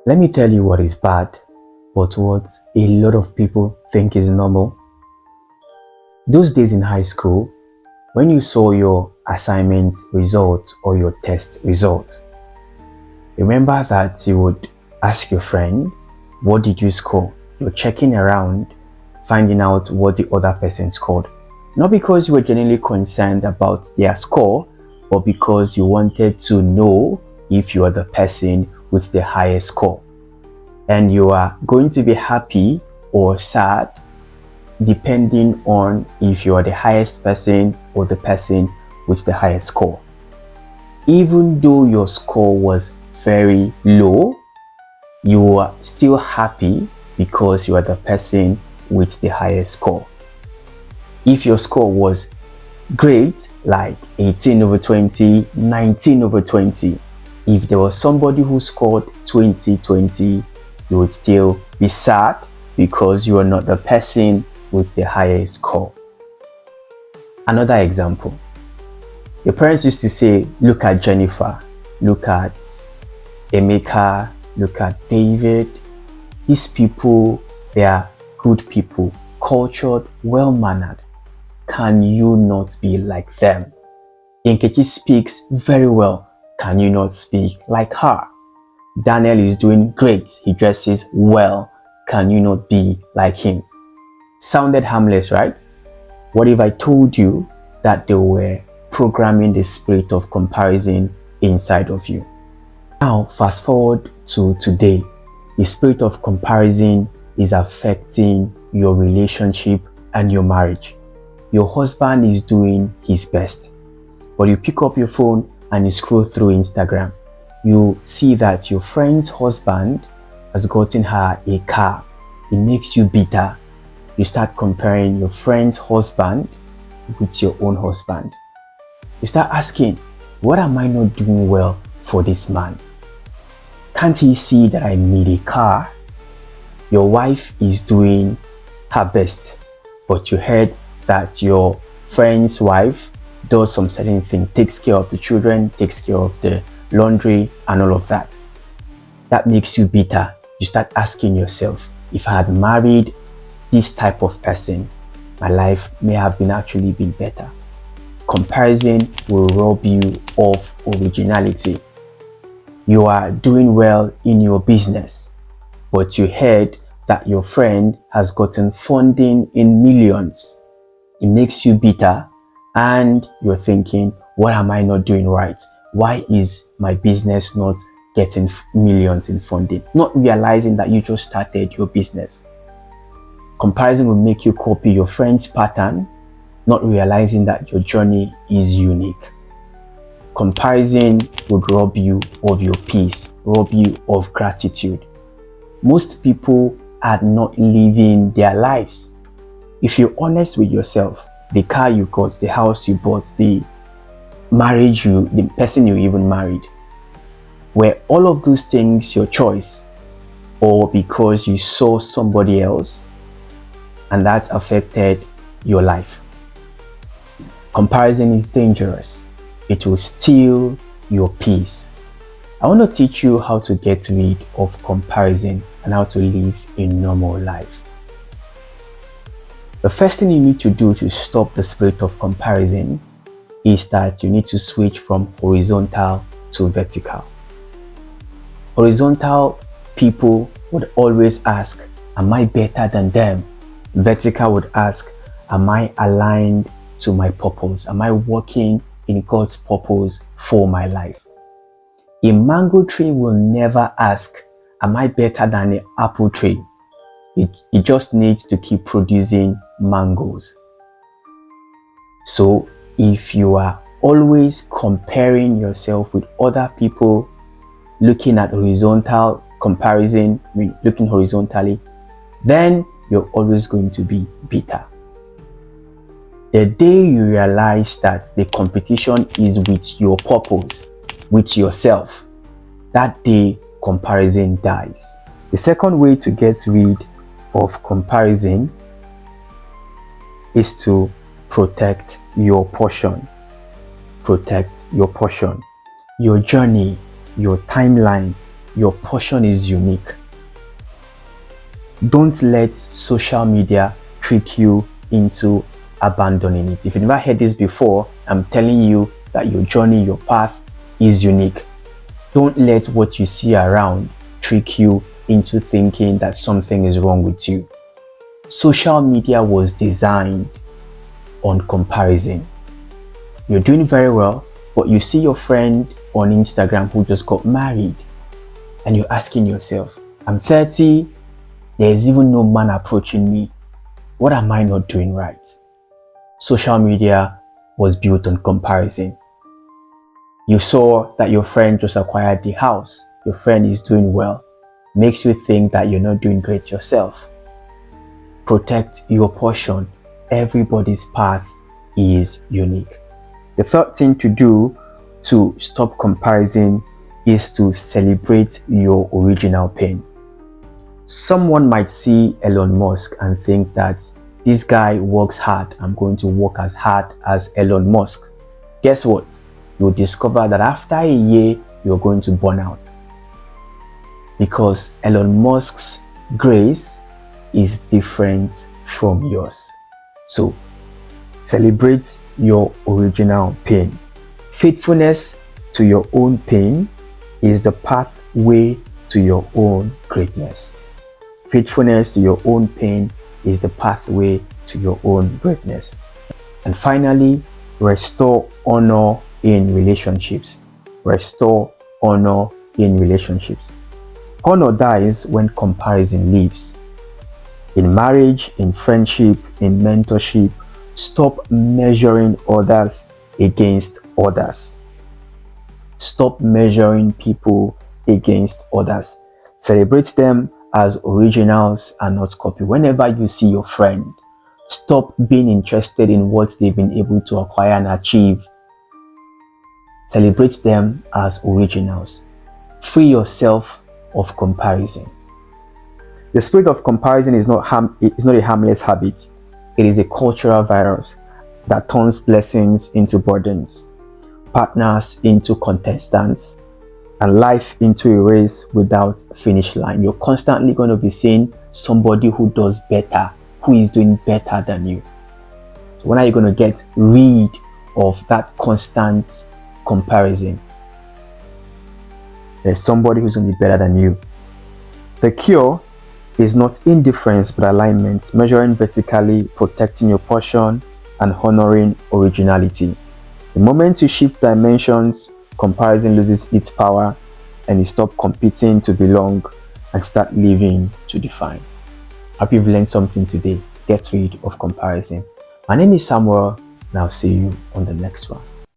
Let me tell you what is bad, but what a lot of people think is normal. Those days in high school, when you saw your assignment results or your test results, remember that you would ask your friend, what did you score? You're checking around, finding out what the other person scored. Not because you were genuinely concerned about their score, but because you wanted to know if you are the person with the highest score. And you are going to be happy or sad depending on if you are the highest person or the person with the highest score. Even though your score was very low, you are still happy because you are the person with the highest score. If your score was great, like 18 over 20, 19 over 20, if there was somebody who scored 20, you would still be sad because you are not the person with the highest score. Another example, your parents used to say, look at Jennifer, look at Emeka, look at David. These people, they are good people, cultured, well-mannered. Can you not be like them? Nkechi speaks very well. Can you not speak like her? Daniel is doing great. He dresses well. Can you not be like him? Sounded harmless, right? What if I told you that they were programming the spirit of comparison inside of you? Now, fast forward to today. The spirit of comparison is affecting your relationship and your marriage. Your husband is doing his best, but you pick up your phone and you scroll through Instagram. You see that your friend's husband has gotten her a car. It makes you bitter. You start comparing your friend's husband with your own husband. You start asking, what am I not doing well for this man? Can't he see that I need a car? Your wife is doing her best, but you heard that your friend's wife does some certain thing, takes care of the children, takes care of the laundry and all of that. That makes you bitter. You start asking yourself, if I had married this type of person, my life may have actually been better. Comparison will rob you of originality. You are doing well in your business, but you heard that your friend has gotten funding in millions. It makes you bitter and you're thinking, what am I not doing right? Why is my business not getting millions in funding? Not realizing that you just started your business. Comparison will make you copy your friend's pattern, not realizing that your journey is unique. Comparison would rob you of your peace, rob you of gratitude. Most people are not living their lives. If you're honest with yourself, the car you got, the house you bought, the marriage the person you even married, were all of those things your choice, or because you saw somebody else and that affected your life? Comparison is dangerous. It will steal your peace. I want to teach you how to get rid of comparison and how to live a normal life. The first thing you need to do to stop the spirit of comparison is that you need to switch from horizontal to vertical. Horizontal people would always ask, am I better than them? Vertical would ask, am I aligned to my purpose? Am I working in God's purpose for my life? A mango tree will never ask, am I better than an apple tree? It just needs to keep producing mangoes. So if you are always comparing yourself with other people, looking at horizontal comparison, looking horizontally, then you're always going to be bitter. The day you realize that the competition is with your purpose, with yourself, that day comparison dies. The second way to get rid of comparison is to protect your portion. Protect your portion. Your journey, your timeline, your portion is unique. Don't let social media trick you into abandoning it. If you've never heard this before, I'm telling you that your journey, your path is unique. Don't let what you see around trick you into thinking that something is wrong with you. Social media was designed on comparison. You're doing very well, but you see your friend on Instagram who just got married, and you're asking yourself, I'm 30, there is even no man approaching me. What am I not doing right? Social media was built on comparison. You saw that your friend just acquired the house, your friend is doing well, makes you think that you're not doing great yourself. Protect your portion. Everybody's path is unique. The third thing to do to stop comparison is to celebrate your original pain. Someone might see Elon Musk and think that this guy works hard, I'm going to work as hard as Elon Musk. Guess what? You'll discover that after a year, you're going to burn out. Because Elon Musk's grace is different from yours. So, celebrate your original pain. Faithfulness to your own pain is the pathway to your own greatness. Faithfulness to your own pain is the pathway to your own greatness. And finally, restore honor in relationships. Restore honor in relationships. Honor dies when comparison leaves. In marriage, in friendship, in mentorship, stop measuring others against others. Stop measuring people against others. Celebrate them as originals and not copy. Whenever you see your friend, stop being interested in what they've been able to acquire and achieve. Celebrate them as originals. Free yourself of comparison. The spirit of comparison is not a harmless habit. It is a cultural virus that turns blessings into burdens, partners into contestants, and life into a race without finish line. You're constantly going to be seeing somebody who does better, who is doing better than you. So when are you going to get rid of that constant comparison? There's somebody who's going to be better than you. The cure is not indifference but alignment, measuring vertically, protecting your portion, and honoring originality. The moment you shift dimensions, comparison loses its power and you stop competing to belong and start living to define. Hope you've learned something today. Get rid of comparison. My name is Samuel and I'll see you on the next one.